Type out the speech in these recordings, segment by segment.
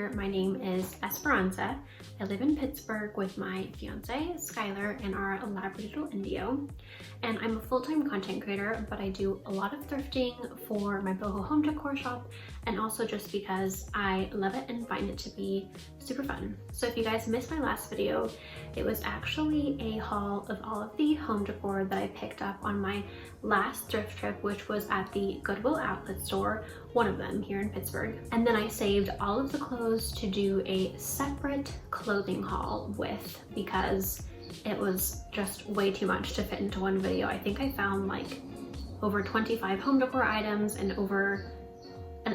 here. My name is Esperanza. I live in Pittsburgh with my fiance, Skylar, and our Labradoodle Indio. And I'm a full-time content creator, but I do a lot of thrifting for my boho home decor shop, and also just because I love it and find it to be super fun. So if you guys missed my last video, it was actually a haul of all of the home decor that I picked up on my last thrift trip, which was at the Goodwill Outlet store, one of them here in Pittsburgh. And then I saved all of the clothes to do a separate clothing haul with, because it was just way too much to fit into one video. I think I found like over 25 home decor items and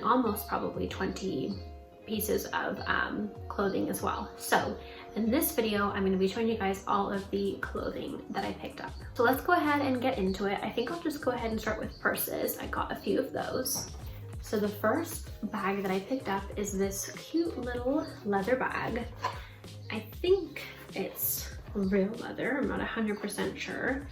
almost probably 20 pieces of clothing as well. So in this video, I'm going to be showing you guys all of the clothing that I picked up. So let's go ahead and get into it. I think I'll just go ahead and start with purses. I got a few of those. So the first bag that I picked up is this cute little leather bag. I think it's real leather, I'm not 100% sure.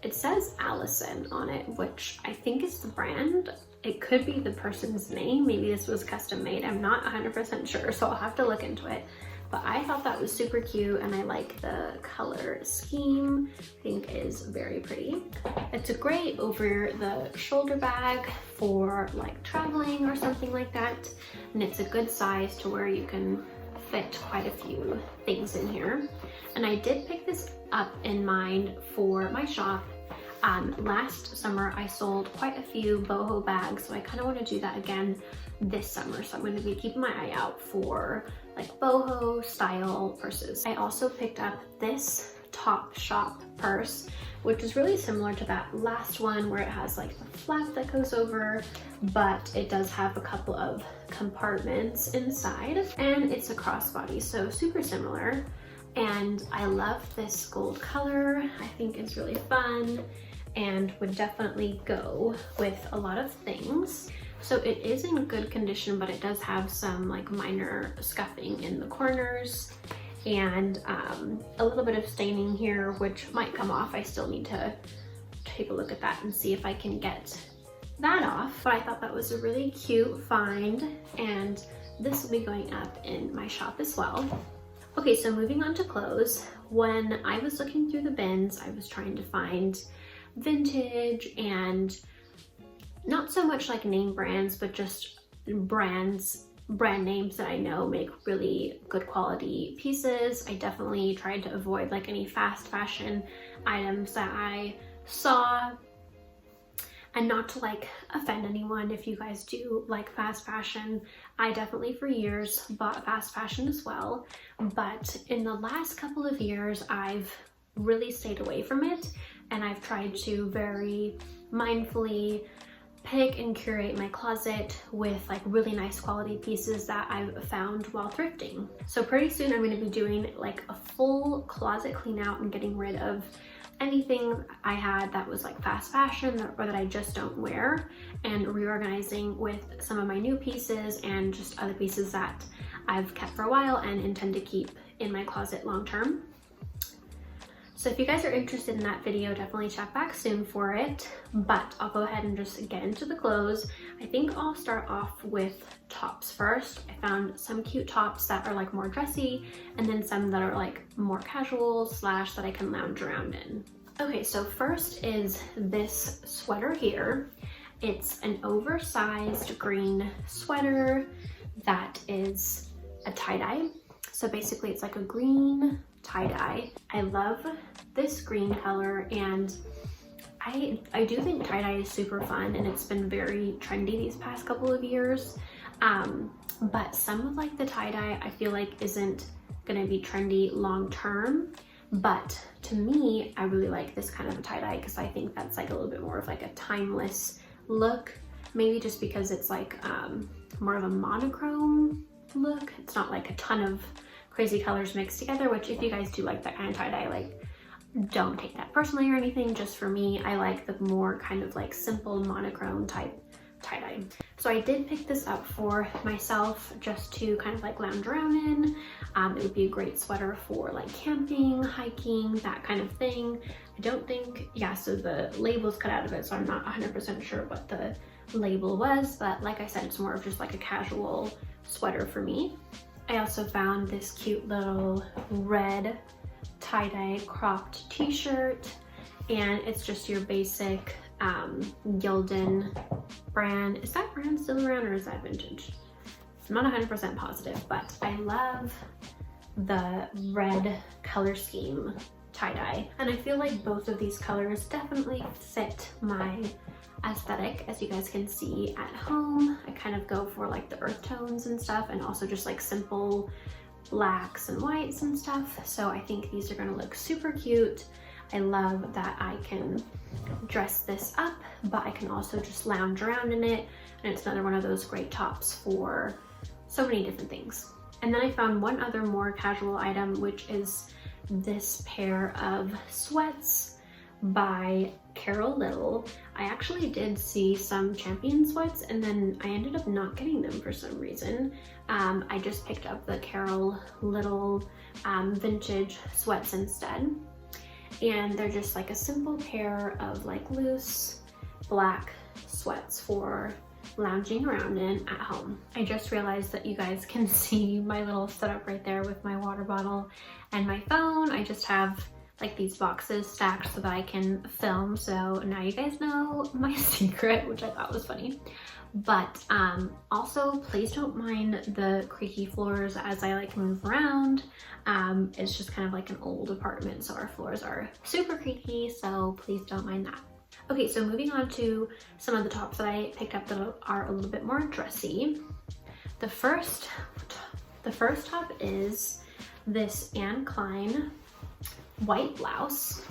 It says Allison on it, which I think is the brand. It could be the person's name. Maybe this was custom made. I'm not 100% sure, so I'll have to look into it. But I thought that was super cute, and I like the color scheme. I think is very pretty. It's a great over the shoulder bag for like traveling or something like that. And it's a good size to where you can fit quite a few things in here. And I did pick this up in mind for my shop. Last summer I sold quite a few boho bags, so I kind of want to do that again this summer. So I'm going to be keeping my eye out for like boho style purses. I also picked up this Top Shop purse, which is really similar to that last one where it has like the flap that goes over, but it does have a couple of compartments inside, and it's a crossbody, so super similar. And I love this gold color. I think it's really fun and would definitely go with a lot of things. So it is in good condition, but it does have some like minor scuffing in the corners and a little bit of staining here, which might come off. I still need to take a look at that and see if I can get that off. But I thought that was a really cute find, and this will be going up in my shop as well. Okay, so moving on to clothes. When I was looking through the bins, I was trying to find vintage and not so much like name brands, but just brand names that I know make really good quality pieces. I definitely tried to avoid like any fast fashion items that I saw, and not to like offend anyone if you guys do like fast fashion. I definitely for years bought fast fashion as well, but in the last couple of years I've really stayed away from it, and I've tried to very mindfully pick and curate my closet with like really nice quality pieces that I've found while thrifting. So pretty soon I'm going to be doing like a full closet clean out and getting rid of anything I had that was like fast fashion or that I just don't wear, and reorganizing with some of my new pieces and just other pieces that I've kept for a while and intend to keep in my closet long term. So if you guys are interested in that video, definitely check back soon for it, but I'll go ahead and just get into the clothes. I think I'll start off with tops first. I found some cute tops that are like more dressy, and then some that are like more casual / that I can lounge around in. Okay, so first is this sweater here. It's an oversized green sweater that is a tie-dye. So basically it's like a green tie-dye. I love this green color, and I do think tie-dye is super fun, and it's been very trendy these past couple of years. But some of like the tie-dye I feel like isn't gonna be trendy long term, but to me I really like this kind of a tie-dye because I think that's like a little bit more of like a timeless look, maybe just because it's like more of a monochrome look. It's not like a ton of crazy colors mixed together, which if you guys do like that kind of tie-dye, like don't take that personally or anything. Just for me, I like the more kind of like simple monochrome type tie-dye. So I did pick this up for myself just to kind of like lounge around in. It would be a great sweater for like camping, hiking, that kind of thing. I don't think, yeah, so the label's cut out of it, so I'm not 100% sure what the label was, but like I said, it's more of just like a casual sweater for me. I also found this cute little red tie-dye cropped t-shirt, and it's just your basic Gildan brand. Is that brand still around or is that vintage? I'm not 100% positive, but I love the red color scheme tie-dye, and I feel like both of these colors definitely fit my aesthetic. As you guys can see at home, I kind of go for like the earth tones and stuff, and also just like simple blacks and whites and stuff. So I think these are gonna look super cute. I love that I can dress this up, but I can also just lounge around in it, and it's another one of those great tops for so many different things. And then I found one other more casual item, which is this pair of sweats by Carol Little. I actually did see some Champion sweats, and then I ended up not getting them for some reason. I just picked up the Carol Little vintage sweats instead. And they're just like a simple pair of like loose black sweats for lounging around in at home. I just realized that you guys can see my little setup right there with my water bottle and my phone. I just have like these boxes stacked so that I can film. So now you guys know my secret, which I thought was funny. But also please don't mind the creaky floors as I like move around. It's just kind of like an old apartment, so our floors are super creaky, so please don't mind that. Okay, so moving on to some of the tops that I picked up that are a little bit more dressy. The first top is this Anne Klein white blouse.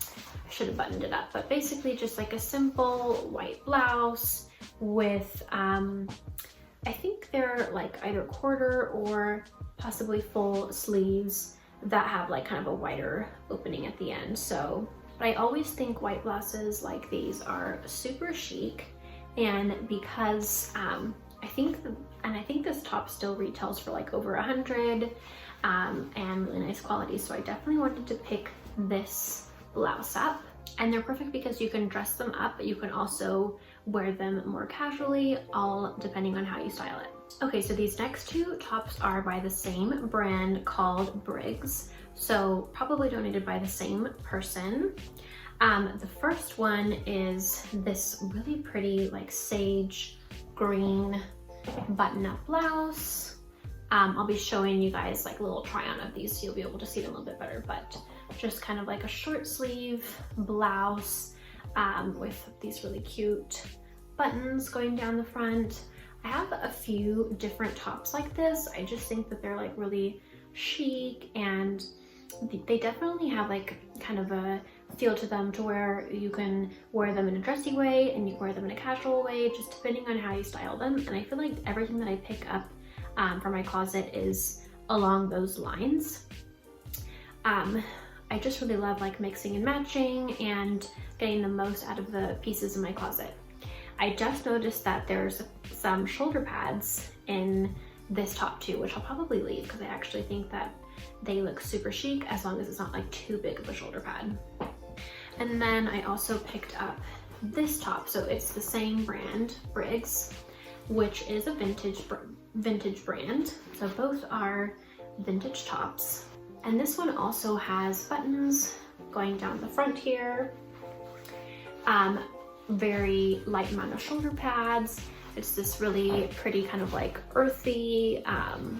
I should have buttoned it up, but basically just like a simple white blouse with, I think they're like either quarter or possibly full sleeves that have like kind of a wider opening at the end. So, but I always think white blouses like these are super chic, and because I think this top still retails for like over 100 and really nice quality. So I definitely wanted to pick this blouse up, and they're perfect because you can dress them up, but you can also wear them more casually, all depending on how you style it. Okay, so these next two tops are by the same brand called Briggs, so probably donated by the same person. The first one is this really pretty like sage green button-up blouse. I'll be showing you guys like a little try-on of these so you'll be able to see them a little bit better, but just kind of like a short sleeve blouse with these really cute buttons going down the front. I have a few different tops like this. I just think that they're like really chic, and they definitely have like kind of a feel to them to where you can wear them in a dressy way and you can wear them in a casual way, just depending on how you style them. And I feel like everything that I pick up for my closet is along those lines. I just really love like mixing and matching and getting the most out of the pieces in my closet. I just noticed that there's some shoulder pads in this top too, which I'll probably leave because I actually think that they look super chic as long as it's not like too big of a shoulder pad. And then I also picked up this top. So it's the same brand, Briggs, which is a vintage brand. So both are vintage tops. And this one also has buttons going down the front here. Very light amount of shoulder pads. It's this really pretty kind of like earthy, kind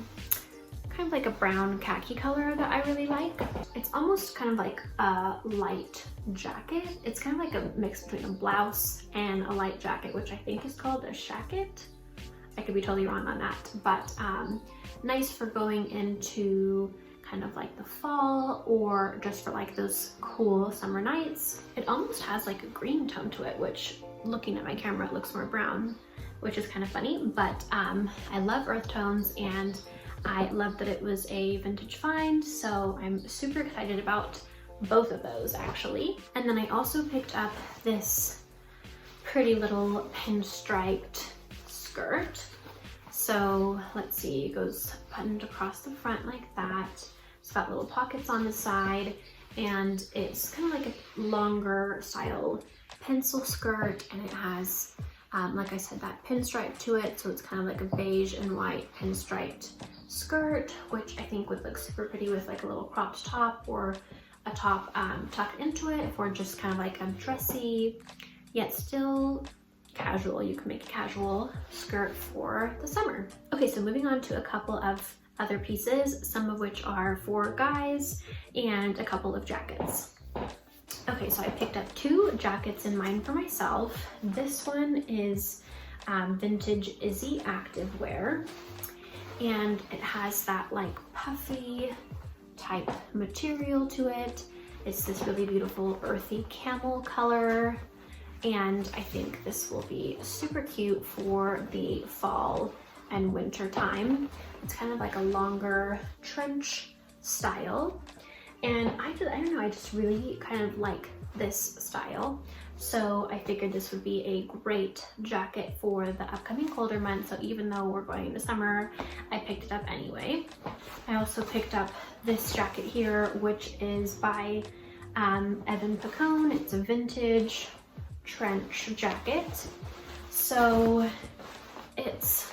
of like a brown khaki color that I really like. It's almost kind of like a light jacket. It's kind of like a mix between a blouse and a light jacket, which I think is called a shacket. I could be totally wrong on that, but nice for going into kind of like the fall or just for like those cool summer nights. It almost has like a green tone to it, which looking at my camera, it looks more brown, which is kind of funny, but I love earth tones and I love that it was a vintage find, so I'm super excited about both of those actually. And then I also picked up this pretty little pinstriped skirt. So let's see, it goes buttoned across the front like that. It's got little pockets on the side, and it's kind of like a longer style pencil skirt, and it has like I said, that pinstripe to it, so it's kind of like a beige and white pinstriped skirt, which I think would look super pretty with like a little cropped top or a top tucked into it, or just kind of like a dressy yet still casual. You can make a casual skirt for the summer. Okay, so moving on to a couple of other pieces, some of which are for guys and a couple of jackets. Okay, so I picked up 2 jackets in mine for myself. This one is vintage Izzy activewear, and it has that like puffy type material to it. It's this really beautiful earthy camel color, and I think this will be super cute for the fall and winter time. It's kind of like a longer trench style, and I don't know, I just really kind of like this style. So I figured this would be a great jacket for the upcoming colder months. So even though we're going into summer, I picked it up anyway. I also picked up this jacket here, which is by Evan Picone. It's a vintage trench jacket. So it's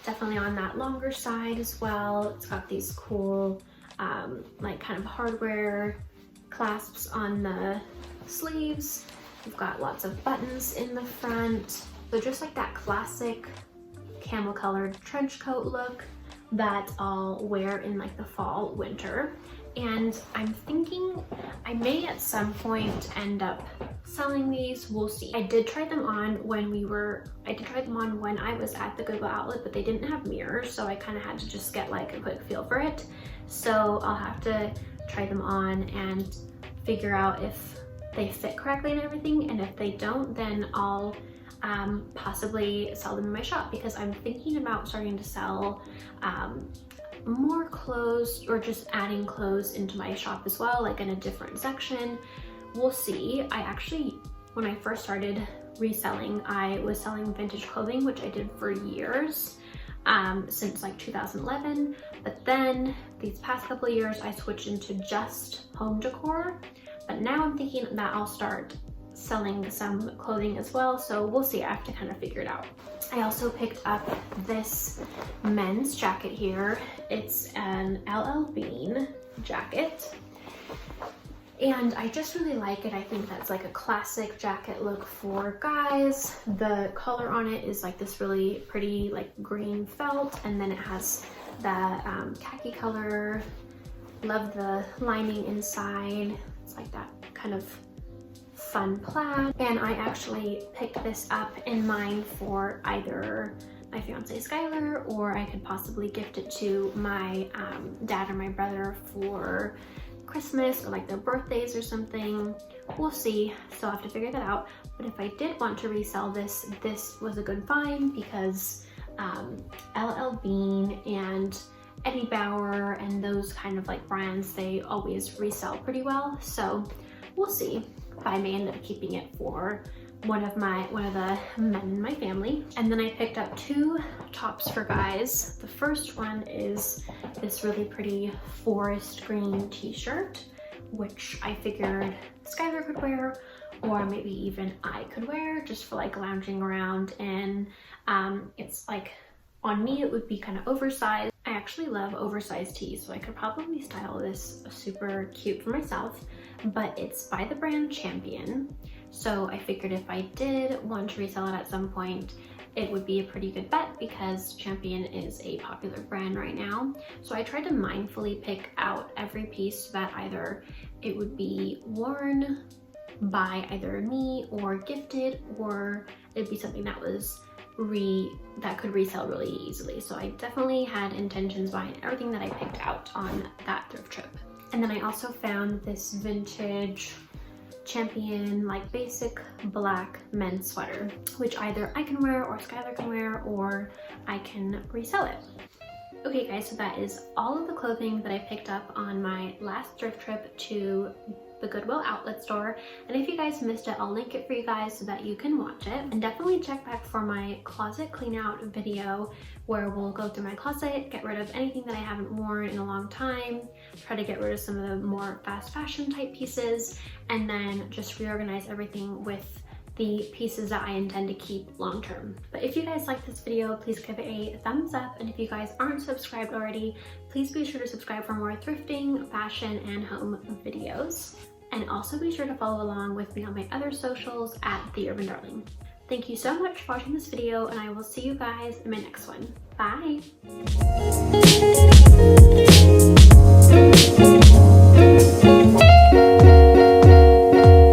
definitely on that longer side as well. It's got these cool like kind of hardware clasps on the sleeves. We've got lots of buttons in the front. So just like that classic camel colored trench coat look that I'll wear in like the fall, winter. And I'm thinking I may at some point end up selling these. We'll see. I did try them on when I was at the Goodwill Outlet, but they didn't have mirrors, so I kind of had to just get like a quick feel for it. So I'll have to try them on and figure out if they fit correctly and everything, and if they don't, then I'll possibly sell them in my shop, because I'm thinking about starting to sell more clothes, or just adding clothes into my shop as well, like in a different section. We'll see. I actually, when I first started reselling, I was selling vintage clothing, which I did for years, since like 2011. But then these past couple of years, I switched into just home decor. But now I'm thinking that I'll start selling some clothing as well. So we'll see. I have to kind of figure it out. I also picked up this men's jacket here. It's an LL Bean jacket, and I just really like it. I think that's like a classic jacket look for guys. The color on it is like this really pretty like green felt, and then it has the khaki color. Love the lining inside. It's like that kind of fun plaid. And I actually picked this up in mine for either my fiance Skylar, or I could possibly gift it to my dad or my brother for Christmas, or like their birthdays or something. We'll see. Still have to figure that out. But if I did want to resell this, this was a good find, because LL Bean and Eddie Bauer and those kind of like brands, they always resell pretty well. So we'll see if I may end up keeping it for one of the men in my family. And then I picked up 2 tops for guys. The first one is this really pretty forest green t-shirt, which I figured Skylar could wear, or maybe even I could wear just for like lounging around. And it's like, on me it would be kind of oversized. I actually love oversized tees, so I could probably style this super cute for myself, but it's by the brand Champion. So I figured if I did want to resell it at some point, it would be a pretty good bet, because Champion is a popular brand right now. So I tried to mindfully pick out every piece that either it would be worn by either me or gifted, or it'd be something that was that could resell really easily. So I definitely had intentions behind everything that I picked out on that thrift trip. And then I also found this vintage Champion like basic black men's sweater, which either I can wear or Skylar can wear, or I can resell it. Okay guys, so that is all of the clothing that I picked up on my last thrift trip to the Goodwill Outlet store. And if you guys missed it, I'll link it for you guys so that you can watch it. And definitely check back for my closet clean out video, where we'll go through my closet, get rid of anything that I haven't worn in a long time, try to get rid of some of the more fast fashion type pieces, and then just reorganize everything with the pieces that I intend to keep long term. But if you guys like this video, please give it a thumbs up. And if you guys aren't subscribed already, please be sure to subscribe for more thrifting, fashion, and home videos. And also be sure to follow along with me on my other socials at The Urban Darling. Thank you so much for watching this video, and I will see you guys in my next one. Bye!